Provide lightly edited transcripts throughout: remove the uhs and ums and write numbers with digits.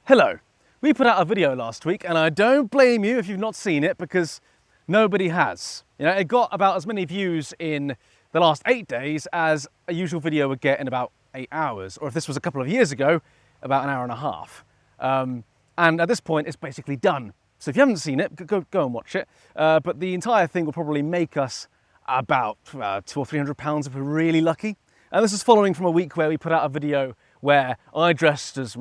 Hello. We put out a video last week and I don't blame you if you've not seen it because nobody has. You know, it got about as many views in the last 8 days as a usual video would get in about 8 hours. Or if this was a couple of years ago, about an hour and a half. And at this point, it's basically done. So if you haven't seen it, go and watch it. But the entire thing will probably make us about £200 or £300 if we're really lucky. And this is following from a week where we put out a video where I dressed as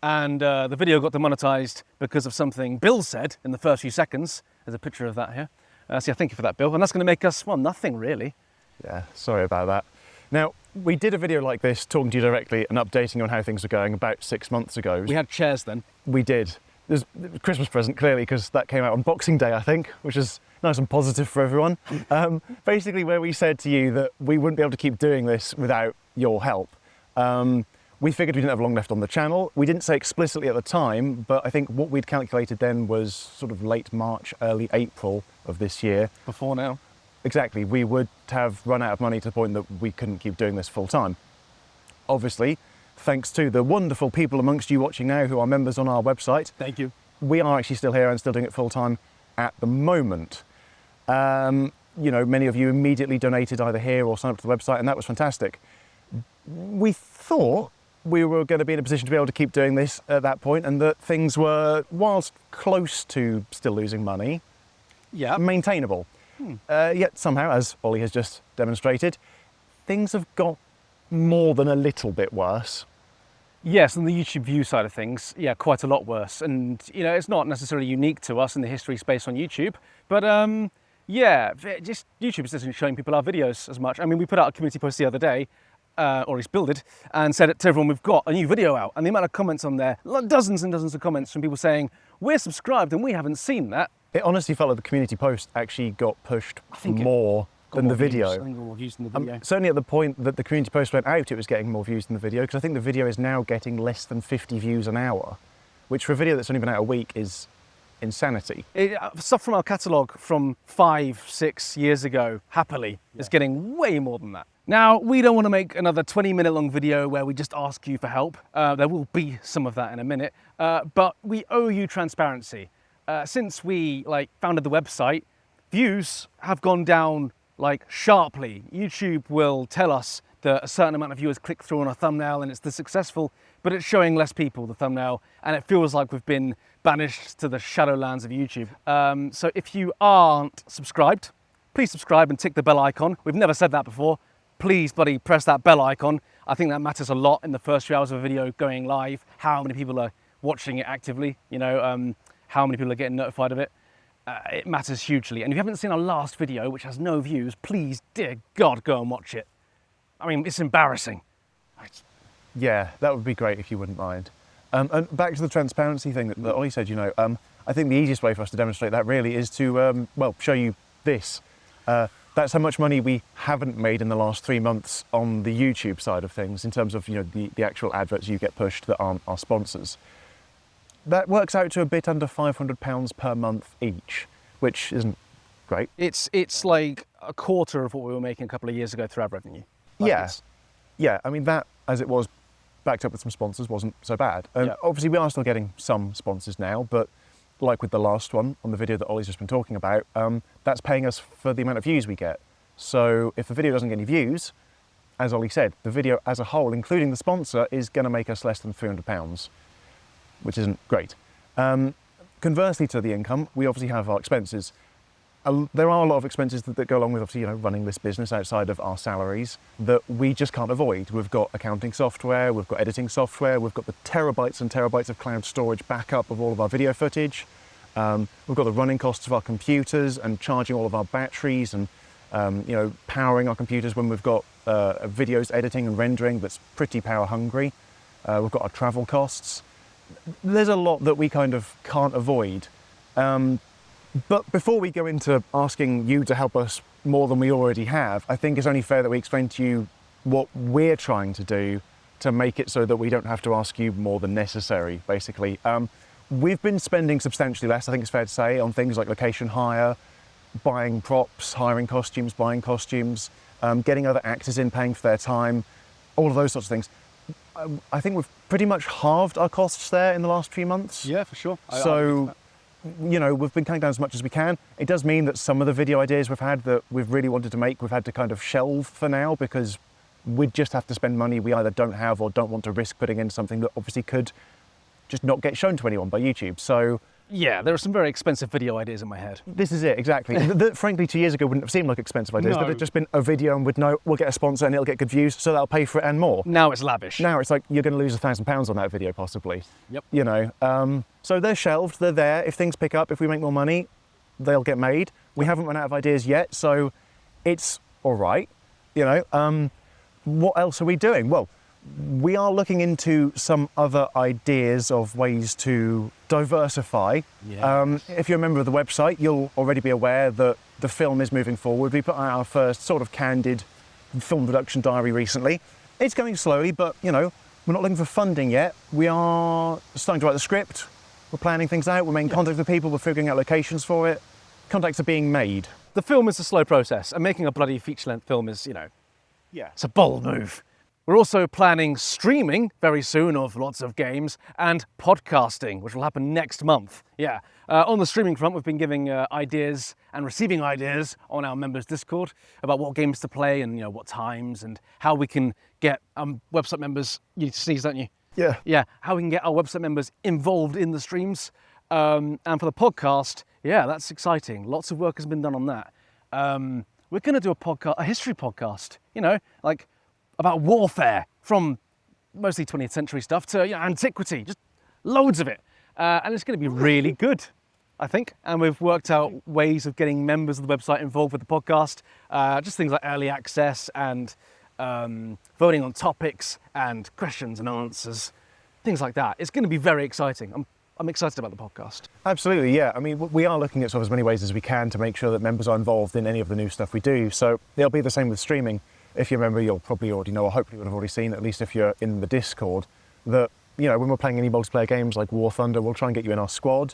and the video got demonetized because of something Bill said in the first few seconds. There's a picture of that here. So yeah, thank you for that, Bill. And that's going to make us, well, nothing really. Yeah, sorry about that. Now, we did a video like this, talking to you directly and updating on how things are going about 6 months ago. We had chairs then. We did. There's a Christmas present, clearly, because that came out on Boxing Day, I think, which is nice and positive for everyone. Basically, where we said to you that we wouldn't be able to keep doing this without your help. We figured we didn't have long left on the channel. We didn't say explicitly at the time, but I think what we'd calculated then was sort of late March, early April of this year. Before now. Exactly. We would have run out of money to the point that we couldn't keep doing this full time. Obviously, thanks to the wonderful people amongst you watching now who are members on our website. Thank you. We are actually still here and still doing it full time at the moment. You know, many of you immediately donated either here or signed up to the website, and that was fantastic. We thought we were going to be in a position to be able to keep doing this at that point, and that things were, whilst close to still losing money, maintainable. Yet somehow, as Ollie has just demonstrated, things have got more than a little bit worse. Yes, on the YouTube view side of things, yeah, quite a lot worse. And, you know, it's not necessarily unique to us in the history space on YouTube, but yeah, just YouTube just isn't showing people our videos as much. I mean, we put out a community post the other day, or at least Bill did, and said it to everyone, we've got a new video out. And the amount of comments on there, dozens and dozens of comments from people saying, we're subscribed and we haven't seen that. It honestly felt like the community post actually got pushed more than the video. I think it got more views than the video. Certainly at the point that the community post went out, it was getting more views than the video, because I think the video is now getting less than 50 views an hour, which for a video that's only been out a week is insanity. Stuff from our catalogue from 5-6 years ago, happily, is getting way more than that. Now, we don't want to make another 20-minute long video where we just ask you for help. There will be some of that in a minute, but we owe you transparency. Since we founded the website, views have gone down sharply. YouTube will tell us that a certain amount of viewers click through on a thumbnail and it's the successful, but it's showing less people, the thumbnail, and it feels like we've been banished to the shadowlands of YouTube. So if you aren't subscribed, please subscribe and tick the bell icon. We've never said that before. Please, buddy, press that bell icon. I think that matters a lot in the first few hours of a video going live, how many people are watching it actively, you know, how many people are getting notified of it. It matters hugely. And if you haven't seen our last video, which has no views, please, dear God, go and watch it. I mean, it's embarrassing. Yeah, that would be great if you wouldn't mind. And back to the transparency thing that Ollie said, you know, I think the easiest way for us to demonstrate that really is to, well, show you this. That's how much money we haven't made in the last 3 months on the YouTube side of things, in terms of, you know, the actual adverts you get pushed that aren't our sponsors. That works out to a bit under £500 per month each, which isn't great. It's like a quarter of what we were making a couple of years ago through ad revenue. Yeah, I mean, that, as it was backed up with some sponsors, wasn't so bad. Obviously, we are still getting some sponsors now, but like with the last one on the video that Ollie's just been talking about, that's paying us for the amount of views we get. So if the video doesn't get any views, as Ollie said, the video as a whole, including the sponsor, is going to make us less than £300, which isn't great. Conversely to the income, we obviously have our expenses. There are a lot of expenses that go along with, obviously, you know, running this business outside of our salaries that we just can't avoid. We've got accounting software, we've got editing software, we've got the terabytes and terabytes of cloud storage backup of all of our video footage. We've got the running costs of our computers and charging all of our batteries and, you know, powering our computers when we've got videos editing and rendering that's pretty power hungry. We've got our travel costs. There's a lot that we kind of can't avoid. But before we go into asking you to help us more than we already have, I think it's only fair that we explain to you what we're trying to do to make it so that we don't have to ask you more than necessary, basically. We've been spending substantially less, I think it's fair to say, on things like location hire, buying props, hiring costumes, buying costumes, getting other actors in, paying for their time, all of those sorts of things. I think we've pretty much halved our costs there in the last few months. Yeah, for sure. So, you know, we've been cutting down as much as we can. It does mean that some of the video ideas we've had that we've really wanted to make, we've had to kind of shelve for now because we just have to spend money we either don't have or don't want to risk putting in something that obviously could just not get shown to anyone by YouTube. So yeah, there are some very expensive video ideas in my head. this is it, exactly. That, frankly, 2 years ago wouldn't have seemed like expensive ideas. No. That had just been a video and we'd know we'll get a sponsor and it'll get good views, so that'll pay for it and more. Now it's lavish. Now it's like you're going to lose £1,000 on that video possibly. Yep. You know, so they're shelved, they're there. If things pick up, if we make more money, they'll get made. We haven't run out of ideas yet, so it's all right. You know, what else are we doing? Well, we are looking into some other ideas of ways to diversify. Yeah. If you're a member of the website, you'll already be aware that the film is moving forward. We put out our first sort of candid film production diary recently. It's going slowly, but you know, we're not looking for funding yet. We are starting to write the script. We're planning things out. We're making contact with people. We're figuring out locations for it. Contacts are being made. The film is a slow process, and making a bloody feature-length film is, you know, Yeah. it's a bold move. We're also planning streaming very soon of lots of games and podcasting, which will happen next month. Yeah. On the streaming front, we've been giving ideas and receiving ideas on our members' Discord about what games to play and, you know, what times and how we can get website members. You sneeze, don't you? Yeah. Yeah. How we can get our website members involved in the streams. And for the podcast, yeah, that's exciting. Lots of work has been done on that. We're going to do a history podcast. You know, like, about warfare, from mostly 20th century stuff to, you know, antiquity, just loads of it. And it's going to be really good, I think. And we've worked out ways of getting members of the website involved with the podcast, just things like early access and voting on topics and questions and answers, things like that. It's going to be very exciting. I'm excited about the podcast. Absolutely, yeah. I mean, we are looking at sort of as many ways as we can to make sure that members are involved in any of the new stuff we do. So it'll be the same with streaming. If you're a member, you'll probably already know, or hopefully would have already seen, at least if you're in the Discord, that, you know, when we're playing any multiplayer games like War Thunder, we'll try and get you in our squad.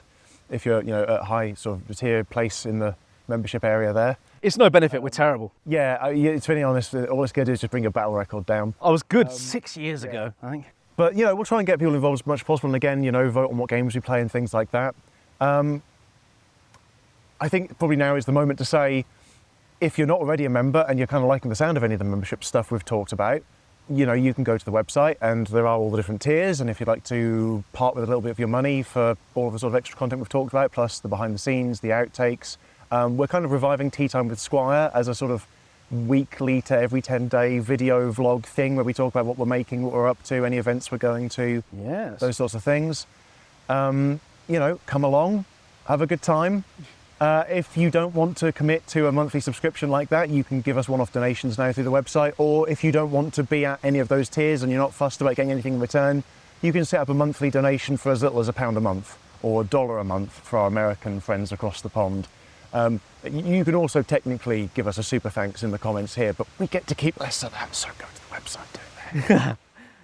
If you're, you know, at a high sort of tier place in the membership area there. It's no benefit, we're terrible. Yeah, to be honest, all it's going to do is just bring your battle record down. I was good 6 years ago, I think. But, you know, we'll try and get people involved as much as possible. And again, you know, vote on what games we play and things like that. I think probably now is the moment to say, if you're not already a member and you're kind of liking the sound of any of the membership stuff we've talked about, you know, you can go to the website and there are all the different tiers. And if you'd like to part with a little bit of your money for all of the sort of extra content we've talked about, plus the behind the scenes, the outtakes, we're kind of reviving Tea Time with Squire as a sort of weekly to every 10-day video vlog thing where we talk about what we're making, what we're up to, any events we're going to, Yes. those sorts of things. You know, come along, have a good time. If you don't want to commit to a monthly subscription like that, you can give us one-off donations now through the website, or if you don't want to be at any of those tiers and you're not fussed about getting anything in return, you can set up a monthly donation for as little as £1 a month or $1 a month for our American friends across the pond. You can also technically give us a super thanks in the comments here, but we get to keep less of that, so go to the website, do that.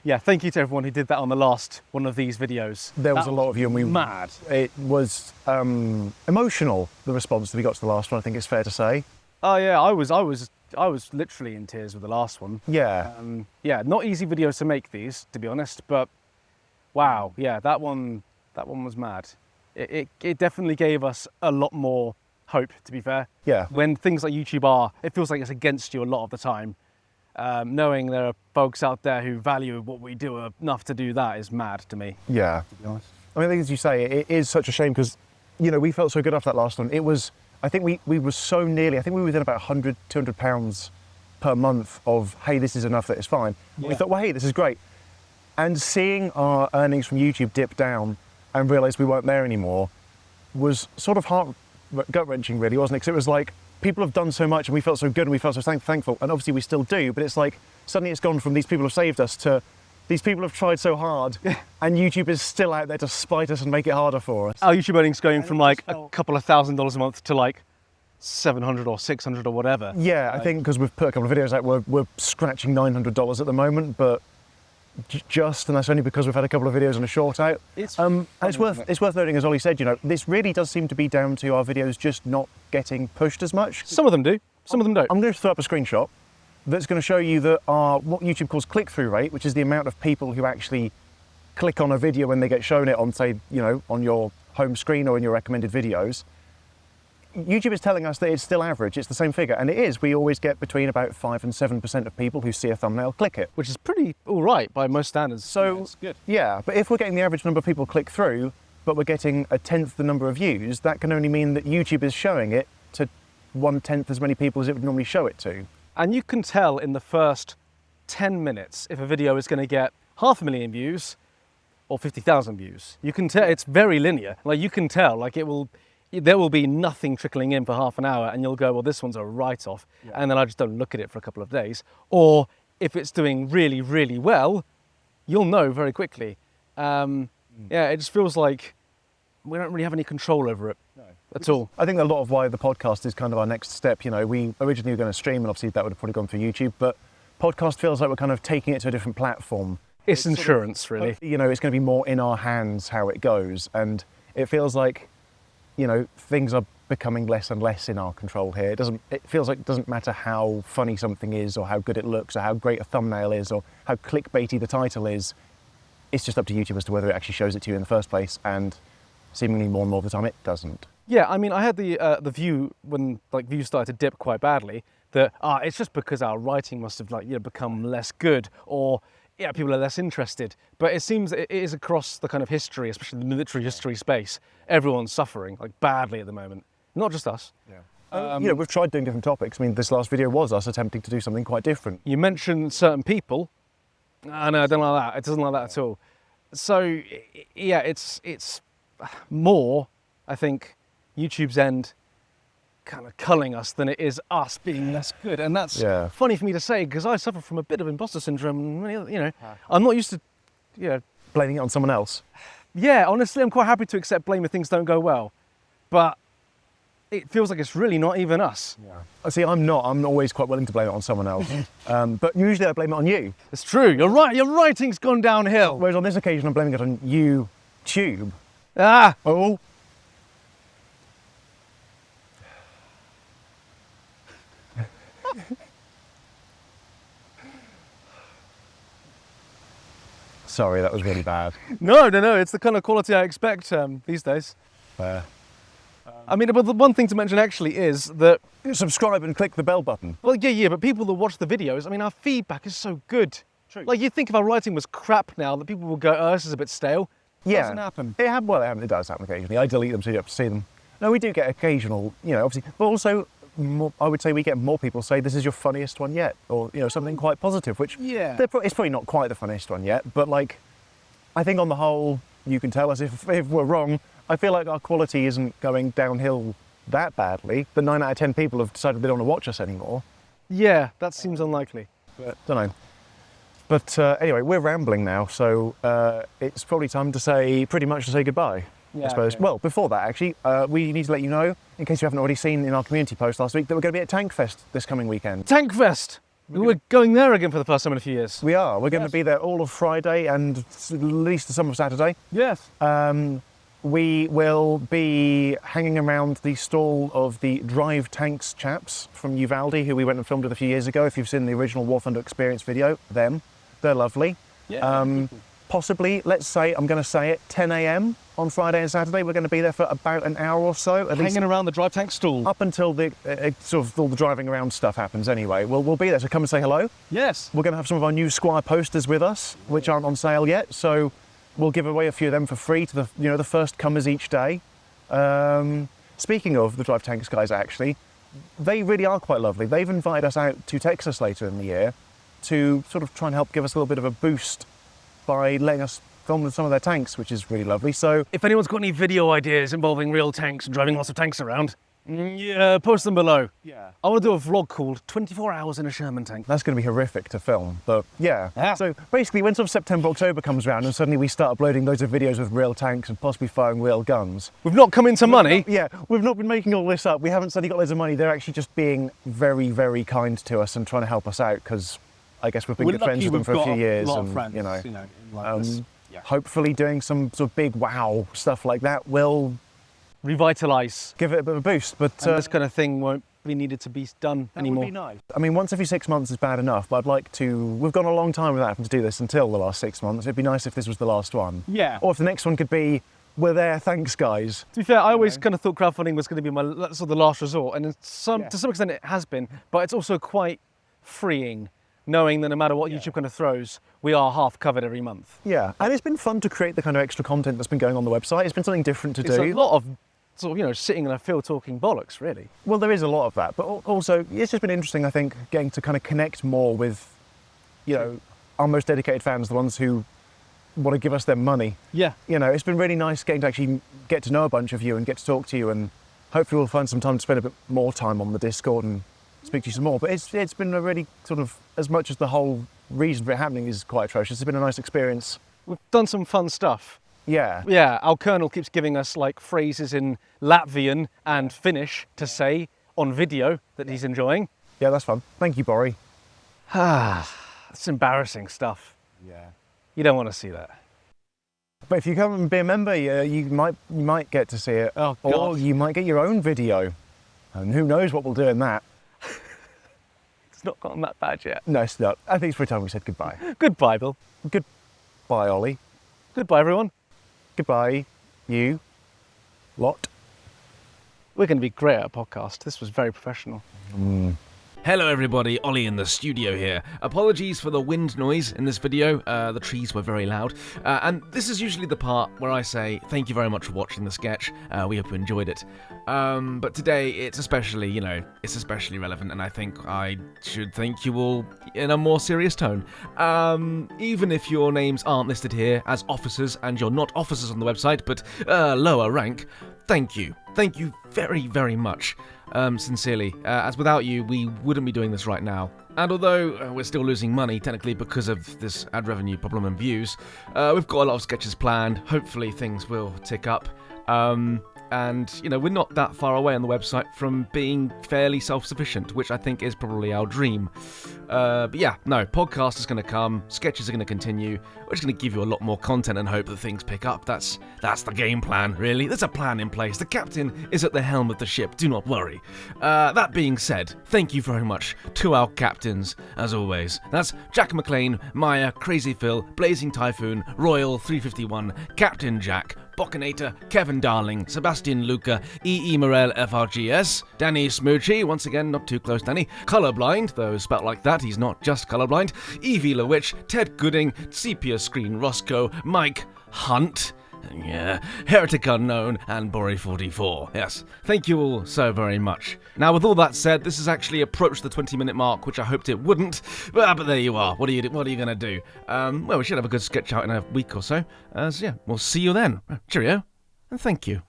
Yeah, thank you to everyone who did that on the last one of these videos. There was That a lot of you, and we mad. It was emotional, the response that we got to the last one, I think it's fair to say. Oh yeah, I was literally in tears with the last one. Yeah. Yeah, not easy videos to make these, to be honest, but wow, yeah, that one was mad. It definitely gave us a lot more hope, to be fair. Yeah. When things like YouTube it feels like it's against you a lot of the time. Knowing there are folks out there who value what we do enough to do that is mad to me. Yeah. To be honest. I mean, I think as you say, it is such a shame because, you know, we felt so good after that last one. It was, I think we were so nearly, I think we were within about £100, £200 per month of, hey, this is enough, that it's fine. Yeah. We thought, well, hey, this is great. And seeing our earnings from YouTube dip down and realise we weren't there anymore was sort of gut-wrenching, really, wasn't it? Because it was like, people have done so much and we felt so good and we felt so thankful, and obviously we still do, but it's like suddenly it's gone from these people have saved us to these people have tried so hard and YouTube is still out there to spite us and make it harder for us. Our YouTube earnings going from like a couple of $1,000s a month to like 700 or 600 or whatever. Yeah, I think because we've put a couple of videos out, we're scratching $900 at the moment, but and that's only because we've had a couple of videos and a short out. It's worth noting, as Ollie said, you know, this really does seem to be down to our videos just not getting pushed as much. Some of them do, some of them don't. I'm going to throw up a screenshot that's going to show you that our, what YouTube calls click-through rate, which is the amount of people who actually click on a video when they get shown it on, say, you know, on your home screen or in your recommended videos. YouTube is telling us that it's still average, it's the same figure, and it is. We always get between about 5 and 7% of people who see a thumbnail click it. Which is pretty all right by most standards. So, yeah, it's good. Yeah, but if we're getting the average number of people click through, but we're getting 1/10 the number of views, that can only mean that YouTube is showing it to 1/10 as many people as it would normally show it to. And you can tell in the first 10 minutes if a video is going to get 500,000 views or 50,000 views. You can tell, it's very linear. Like, you can tell, like, there will be nothing trickling in for half an hour and you'll go, well, this one's a write-off. Yeah. And then I just don't look at it for a couple of days. Or if it's doing really, really well, you'll know very quickly. Yeah, it just feels like we don't really have any control over it at all. I think a lot of why the podcast is kind of our next step. You know, we originally were going to stream, and obviously that would have probably gone through YouTube, but podcast feels like we're kind of taking it to a different platform. It's insurance, really. You know, it's going to be more in our hands how it goes, and it feels like, you know, things are becoming less and less in our control here. It feels like it doesn't matter how funny something is, or how good it looks, or how great a thumbnail is, or how clickbaity the title is. It's just up to YouTube as to whether it actually shows it to you in the first place, and seemingly more and more of the time it doesn't. Yeah, I mean, I had the view when like views started to dip quite badly that it's just because our writing must have, like, you know, become less good, or yeah, people are less interested. But it seems it is across the kind of history, especially the military history space. Everyone's suffering like badly at the moment, not just us. Yeah. You know, we've tried doing different topics. I mean, this last video was us attempting to do something quite different. You mentioned certain people. No, I don't like that. It doesn't like that at all. So yeah, it's more, I think, YouTube's end kind of culling us than it is us being less good. And that's funny for me to say, because I suffer from a bit of imposter syndrome. You know, I'm not used to, you know, blaming it on someone else. Yeah, honestly, I'm quite happy to accept blame if things don't go well, but it feels like it's really not even us. Yeah. See, I'm not. I'm always quite willing to blame it on someone else. But usually I blame it on you. It's true. You're right. Your writing's gone downhill. Whereas on this occasion, I'm blaming it on YouTube. Ah. Oh. Sorry, that was really bad. No, it's the kind of quality I expect these days. Fair. I mean, but the one thing to mention actually is that... Subscribe and click the bell button. Well, yeah, but people that watch the videos, I mean, our feedback is so good. True. Like, you'd think if our writing was crap now, that people would go, oh, this is a bit stale. Yeah. It doesn't happen. It does happen occasionally. I delete them so you have to see them. No, we do get occasional, you know, obviously, but also, I would say we get more people say this is your funniest one yet, or, you know, something quite positive, which it's probably not quite the funniest one yet, but like, I think on the whole, you can tell us if we're wrong. I feel like our quality isn't going downhill that badly, but 9 out of 10 people have decided they don't want to watch us anymore. Yeah, that seems unlikely. But don't know. But anyway, we're rambling now, so it's probably time to say goodbye. Yeah, I suppose. okay. Well, before that, actually, we need to let you know, in case you haven't already seen in our community post last week, that we're going to be at Tankfest this coming weekend. Tankfest! We're going there again for the first time in a few years. We are. We're going to be there all of Friday and at least some of Saturday. Yes. We will be hanging around the stall of the Drive Tanks chaps from Uvalde, who we went and filmed with a few years ago. If you've seen the original War Thunder Experience video, they're lovely. Yeah. Possibly, let's say, I'm going to say it, 10 a.m. on Friday and Saturday. We're going to be there for about an hour or so. Hanging around the Drive Tank stall. Up until the sort of all the driving around stuff happens anyway. We'll be there, so come and say hello. Yes. We're going to have some of our new Squire posters with us, which aren't on sale yet, so we'll give away a few of them for free to the first comers each day. Speaking of the Drive Tanks guys, actually, they really are quite lovely. They've invited us out to Texas later in the year to sort of try and help give us a little bit of a boost by letting us film with some of their tanks, which is really lovely. So if anyone's got any video ideas involving real tanks and driving lots of tanks around, post them below. Yeah. I want to do a vlog called 24 Hours in a Sherman Tank. That's going to be horrific to film, but yeah. So basically, when sort of September, October comes around and suddenly we start uploading loads of videos with real tanks and possibly firing real guns. We've not come into money. We've not been making all this up. We haven't suddenly got loads of money. They're actually just being very, very kind to us and trying to help us out, because I guess we've been good friends with them for a few years, and hopefully doing some sort of big stuff like that will revitalise, give it a bit of a boost. But this kind of thing won't really needed to be done anymore. That would be nice. I mean, once every 6 months is bad enough, but I'd like to... We've gone a long time without having to do this until the last 6 months. It'd be nice if this was the last one. Yeah. Or if the next one could be, we're there, thanks, guys. To be fair, I always kind of thought crowdfunding was going to be my sort of the last resort, and to some extent it has been, but it's also quite freeing knowing that no matter what YouTube kind of throws, we are half covered every month. Yeah, and it's been fun to create the kind of extra content that's been going on the website. It's been something different to do. It's a lot of sort of, you know, sitting in a field talking bollocks, really. Well, there is a lot of that, but also it's just been interesting, I think, getting to kind of connect more with, you know, our most dedicated fans, the ones who want to give us their money. Yeah. You know, it's been really nice getting to actually get to know a bunch of you and get to talk to you, and hopefully we'll find some time to spend a bit more time on the Discord and speak to you some more. But it's been a really sort of, as much as the whole reason for it happening is quite atrocious, it's been a nice experience. We've done some fun stuff. Yeah. Yeah, our colonel keeps giving us like phrases in Latvian and Finnish to say on video that he's enjoying. Yeah, that's fun. Thank you, Bori. It's embarrassing stuff. Yeah. You don't want to see that. But if you come and be a member, you might get to see it. Oh, or God. you might get your own video. And who knows what we'll do in that. It's not gotten that bad yet. No, it's not. I think it's for time we said goodbye. Goodbye, Bill. Goodbye, Ollie. Goodbye, everyone. Goodbye, you lot. We're going to be great at a podcast. This was very professional. Hello everybody, Ollie in the studio here. Apologies for the wind noise in this video, the trees were very loud. And this is usually the part where I say thank you very much for watching the sketch, we hope you enjoyed it. But today it's especially, it's especially relevant, and I think I should thank you all in a more serious tone. Even if your names aren't listed here as officers, and you're not officers on the website, but lower rank, thank you. Thank you very, very much. Sincerely, as without you, we wouldn't be doing this right now. And although we're still losing money, technically because of this ad revenue problem and views, we've got a lot of sketches planned. Hopefully things will tick up. And, we're not that far away on the website from being fairly self-sufficient, which I think is probably our dream. But yeah, no, podcast is going to come, sketches are going to continue. We're just going to give you a lot more content and hope that things pick up. That's the game plan, really. There's a plan in place. The captain is at the helm of the ship, do not worry. That being said, thank you very much to our captains, as always. That's Jack McLean, Maya, Crazy Phil, Blazing Typhoon, Royal 351, Captain Jack, Boccinator, Kevin Darling, Sebastian Luca, E.E. Morel FRGS, Danny Smoochie, once again, not too close Danny, Colorblind, though spelt like that, he's not just colorblind, Evie LaWitch, Ted Gooding, Sepia Screen Roscoe, Mike Hunt, Heretic Unknown, and Bori44. Yes, thank you all so very much. Now, with all that said, this has actually approached the 20-minute mark, which I hoped it wouldn't, but there you are. What are you going to do? Well, we should have a good sketch out in a week or so. We'll see you then. Cheerio, and thank you.